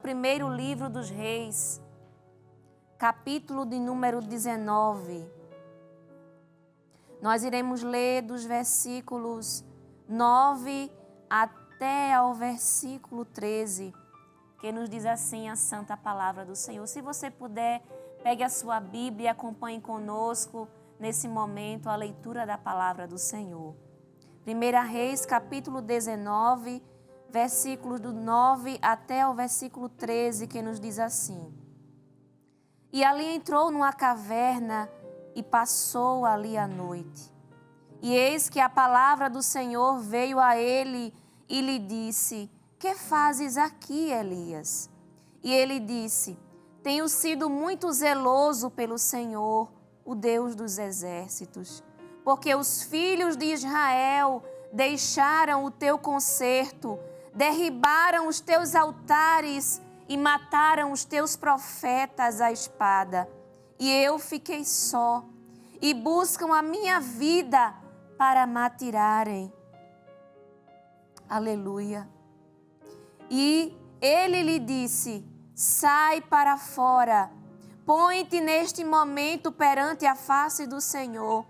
primeiro livro dos Reis, capítulo de número 19. Nós iremos ler dos versículos 9 até ao versículo 13, que nos diz assim a santa palavra do Senhor. Se você puder, pegue a sua Bíblia e acompanhe conosco nesse momento a leitura da palavra do Senhor. 1 Reis, capítulo 19, versículos do 9 até o versículo 13, que nos diz assim: E ali entrou numa caverna e passou ali a noite. E eis que a palavra do Senhor veio a ele e lhe disse: Que fazes aqui, Elias? E ele disse: Tenho sido muito zeloso pelo Senhor, o Deus dos exércitos, porque os filhos de Israel deixaram o teu concerto, derribaram os teus altares e mataram os teus profetas à espada. E eu fiquei só, e buscam a minha vida para matirarem. Aleluia. E ele lhe disse: Sai para fora, põe-te neste momento perante a face do Senhor.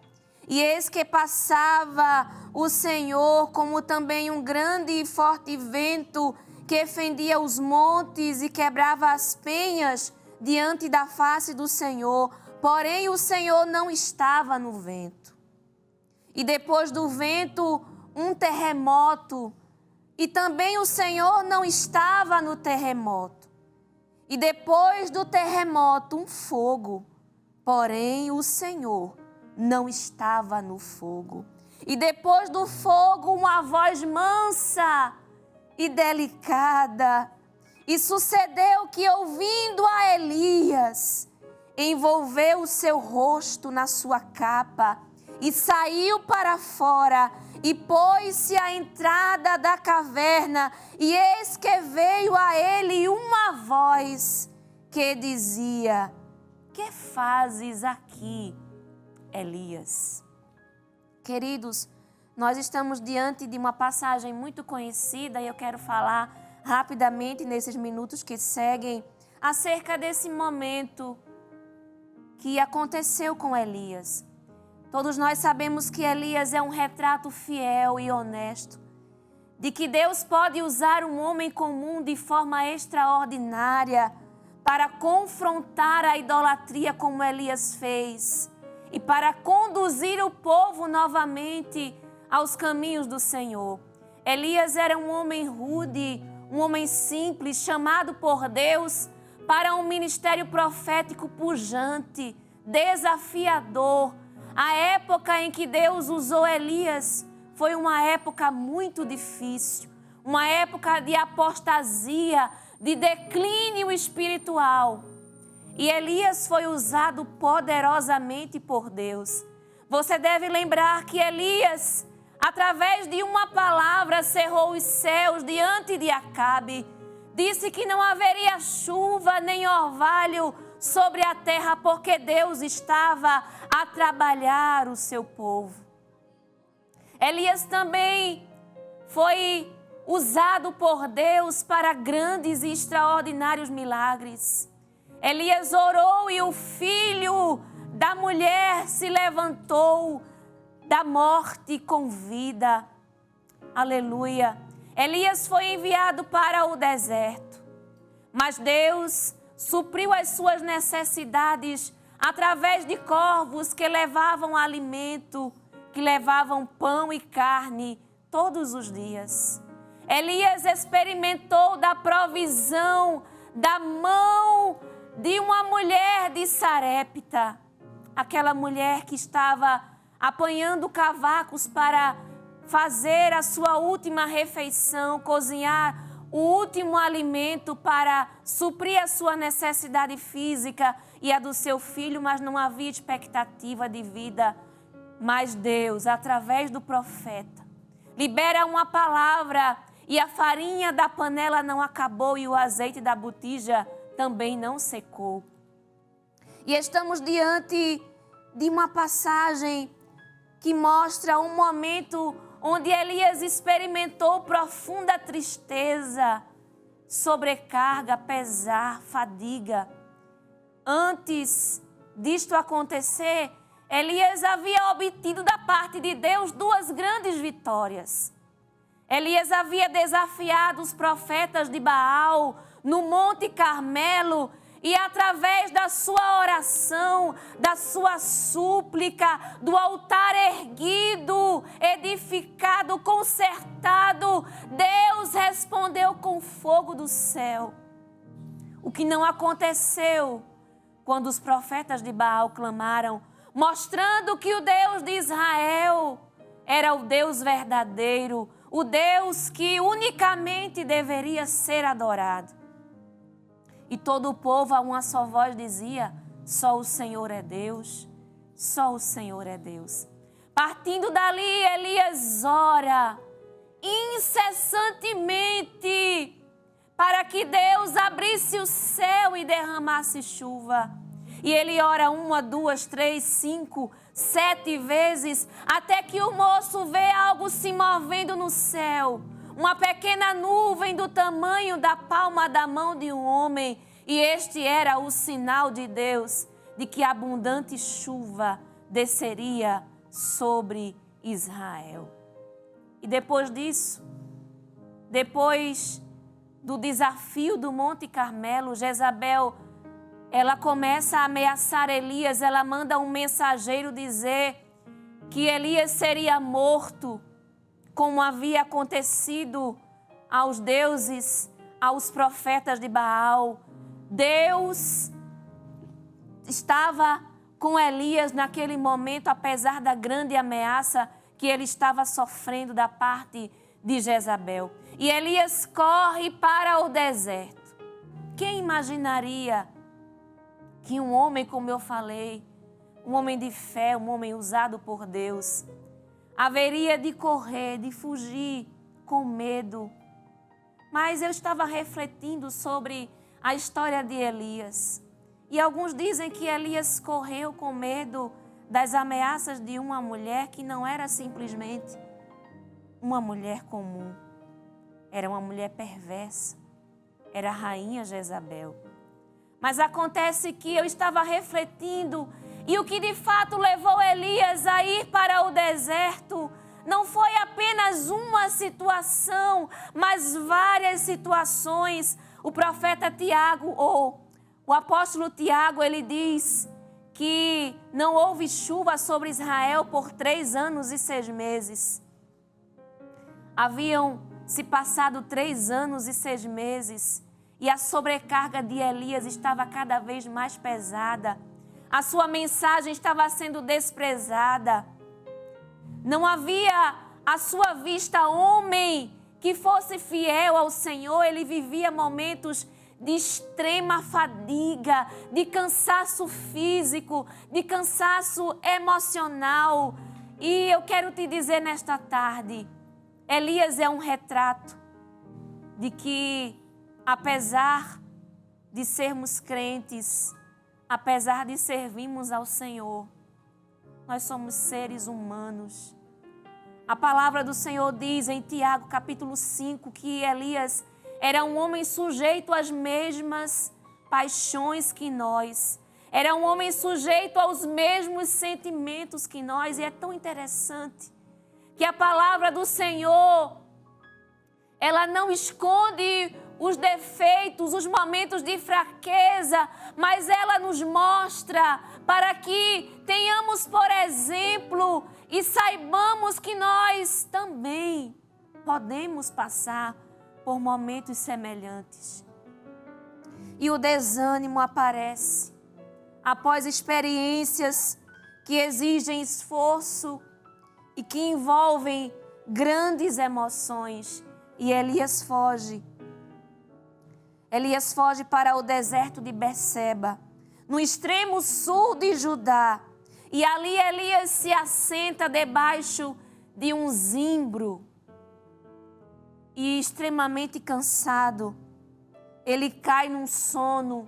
E eis que passava o Senhor como também um grande e forte vento que fendia os montes e quebrava as penhas diante da face do Senhor. Porém o Senhor não estava no vento. E depois do vento, um terremoto. E também o Senhor não estava no terremoto. E depois do terremoto, um fogo. Porém o Senhor não estava no fogo. E depois do fogo, uma voz mansa e delicada. E sucedeu que, ouvindo a Elias, envolveu o seu rosto na sua capa e saiu para fora e pôs-se à entrada da caverna. E eis que veio a ele uma voz que dizia: Que fazes aqui, Elias? Queridos, nós estamos diante de uma passagem muito conhecida e eu quero falar rapidamente nesses minutos que seguem acerca desse momento que aconteceu com Elias. Todos nós sabemos que Elias é um retrato fiel e honesto de que Deus pode usar um homem comum de forma extraordinária para confrontar a idolatria como Elias fez e para conduzir o povo novamente aos caminhos do Senhor. Elias era um homem rude, um homem simples, chamado por Deus para um ministério profético pujante, desafiador. A época em que Deus usou Elias foi uma época muito difícil, uma época de apostasia, de declínio espiritual. E Elias foi usado poderosamente por Deus. Você deve lembrar que Elias, através de uma palavra, cerrou os céus diante de Acabe. Disse que não haveria chuva nem orvalho sobre a terra, porque Deus estava a trabalhar o seu povo. Elias também foi usado por Deus para grandes e extraordinários milagres. Elias orou e o filho da mulher se levantou da morte com vida. Aleluia. Elias foi enviado para o deserto, mas Deus supriu as suas necessidades através de corvos que levavam alimento, que levavam pão e carne todos os dias. Elias experimentou da provisão da mão de uma mulher de Sarepta, aquela mulher que estava apanhando cavacos para fazer a sua última refeição, cozinhar o último alimento para suprir a sua necessidade física e a do seu filho, mas não havia expectativa de vida. Mas Deus, através do profeta, libera uma palavra e a farinha da panela não acabou e o azeite da botija também não secou. E estamos diante de uma passagem que mostra um momento onde Elias experimentou profunda tristeza, sobrecarga, pesar, fadiga. Antes disto acontecer, Elias havia obtido da parte de Deus 2 grandes vitórias. Elias havia desafiado os profetas de Baal no Monte Carmelo e através da sua oração, da sua súplica, do altar erguido, edificado, consertado, Deus respondeu com fogo do céu. O que não aconteceu quando os profetas de Baal clamaram, mostrando que o Deus de Israel era o Deus verdadeiro, o Deus que unicamente deveria ser adorado. E todo o povo a uma só voz dizia, só o Senhor é Deus, só o Senhor é Deus. Partindo dali, Elias ora incessantemente para que Deus abrisse o céu e derramasse chuva. E ele ora 1, 2, 3, 5, 7 vezes, até que o moço vê algo se movendo no céu. Uma pequena nuvem do tamanho da palma da mão de um homem. E este era o sinal de Deus, de que abundante chuva desceria sobre Israel. E depois disso, depois do desafio do Monte Carmelo, Jezabel, ela começa a ameaçar Elias, ela manda um mensageiro dizer que Elias seria morto, como havia acontecido aos deuses, aos profetas de Baal. Deus estava com Elias naquele momento, apesar da grande ameaça que ele estava sofrendo da parte de Jezabel. E Elias corre para o deserto. Quem imaginaria que um homem, como eu falei, um homem de fé, um homem usado por Deus, haveria de correr, de fugir com medo? Mas eu estava refletindo sobre a história de Elias. E alguns dizem que Elias correu com medo das ameaças de uma mulher que não era simplesmente uma mulher comum. Era uma mulher perversa. Era a rainha Jezabel. Mas acontece que eu estava refletindo e o que de fato levou Elias a ir para o deserto não foi apenas uma situação, mas várias situações. O profeta Tiago, ou o apóstolo Tiago, ele diz que não houve chuva sobre Israel por 3 anos e 6 meses. Haviam se passado 3 anos e 6 meses e a sobrecarga de Elias estava cada vez mais pesada. A sua mensagem estava sendo desprezada. Não havia à sua vista homem que fosse fiel ao Senhor. Ele vivia momentos de extrema fadiga, de cansaço físico, de cansaço emocional. E eu quero te dizer nesta tarde, Elias é um retrato de que, apesar de sermos crentes, apesar de servirmos ao Senhor, nós somos seres humanos. A palavra do Senhor diz em Tiago capítulo 5 que Elias era um homem sujeito às mesmas paixões que nós. Era um homem sujeito aos mesmos sentimentos que nós. E é tão interessante que a palavra do Senhor, ela não esconde os defeitos, os momentos de fraqueza, mas ela nos mostra para que tenhamos, por exemplo, e saibamos que nós também podemos passar por momentos semelhantes. E o desânimo aparece após experiências que exigem esforço e que envolvem grandes emoções. E Elias foge. Elias foge para o deserto de Berseba, no extremo sul de Judá. E ali Elias se assenta debaixo de um zimbro. E extremamente cansado, ele cai num sono,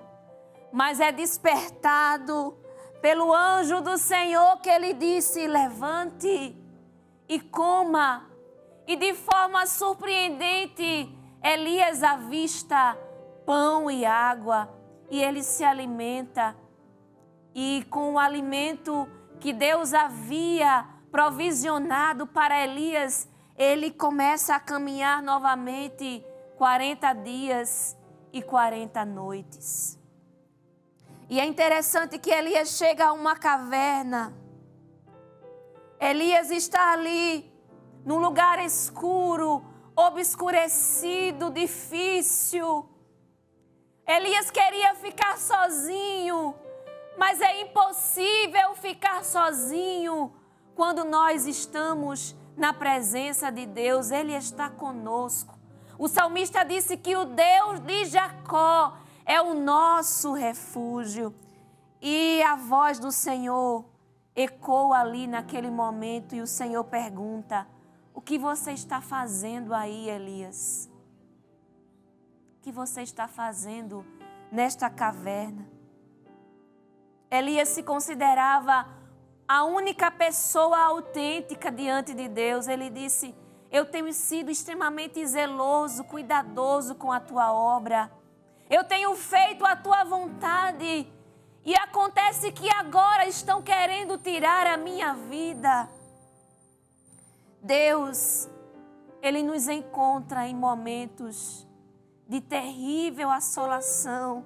mas é despertado pelo anjo do Senhor que ele disse: levante e coma. E de forma surpreendente, Elias avista pão e água e ele se alimenta. E com o alimento que Deus havia provisionado para Elias, ele começa a caminhar novamente 40 dias e 40 noites. E é interessante que Elias chega a uma caverna. Elias está ali, num lugar escuro, obscurecido, difícil. Elias queria ficar sozinho, mas é impossível ficar sozinho quando nós estamos na presença de Deus. Ele está conosco. O salmista disse que o Deus de Jacó é o nosso refúgio. E a voz do Senhor ecoa ali naquele momento e o Senhor pergunta: o que você está fazendo aí, Elias? O que você está fazendo nesta caverna? Elias se considerava a única pessoa autêntica diante de Deus. Ele disse: eu tenho sido extremamente zeloso, cuidadoso com a tua obra. Eu tenho feito a tua vontade. E acontece que agora estão querendo tirar a minha vida. Deus, Ele nos encontra em momentos de terrível assolação,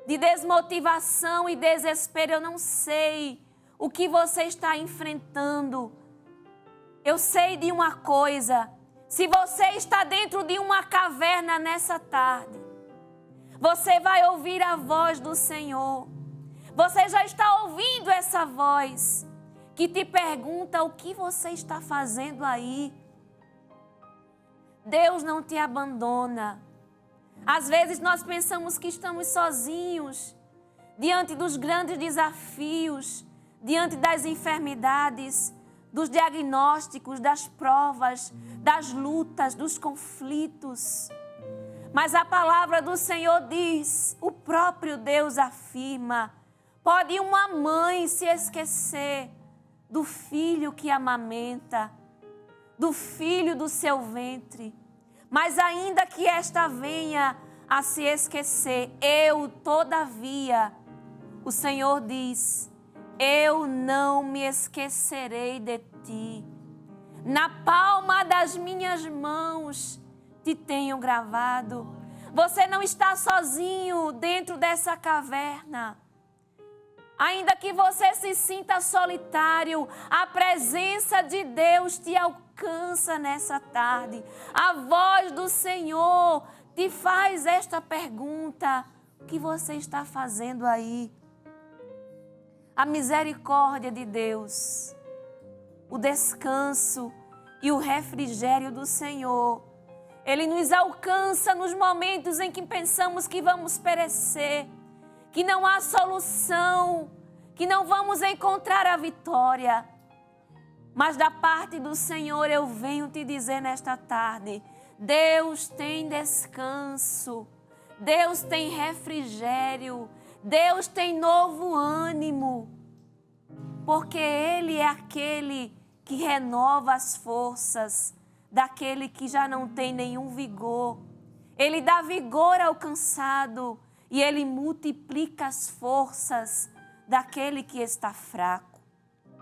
de desmotivação e desespero. Eu não sei o que você está enfrentando. Eu sei de uma coisa: se você está dentro de uma caverna nessa tarde, você vai ouvir a voz do Senhor. Você já está ouvindo essa voz que te pergunta o que você está fazendo aí. Deus não te abandona. Às vezes nós pensamos que estamos sozinhos diante dos grandes desafios, diante das enfermidades, dos diagnósticos, das provas, das lutas, dos conflitos. Mas a palavra do Senhor diz, o próprio Deus afirma: pode uma mãe se esquecer do filho que amamenta, do filho do seu ventre, mas ainda que esta venha a se esquecer, todavia, o Senhor diz: eu não me esquecerei de ti. Na palma das minhas mãos te tenho gravado. Você não está sozinho dentro dessa caverna. Ainda que você se sinta solitário, a presença de Deus te alcança nessa tarde. A voz do Senhor te faz esta pergunta: o que você está fazendo aí? A misericórdia de Deus, o descanso e o refrigério do Senhor, Ele nos alcança nos momentos em que pensamos que vamos perecer, que não há solução, que não vamos encontrar a vitória. Mas da parte do Senhor eu venho te dizer nesta tarde: Deus tem descanso, Deus tem refrigério, Deus tem novo ânimo, porque Ele é aquele que renova as forças daquele que já não tem nenhum vigor. Ele dá vigor ao cansado e Ele multiplica as forças daquele que está fraco.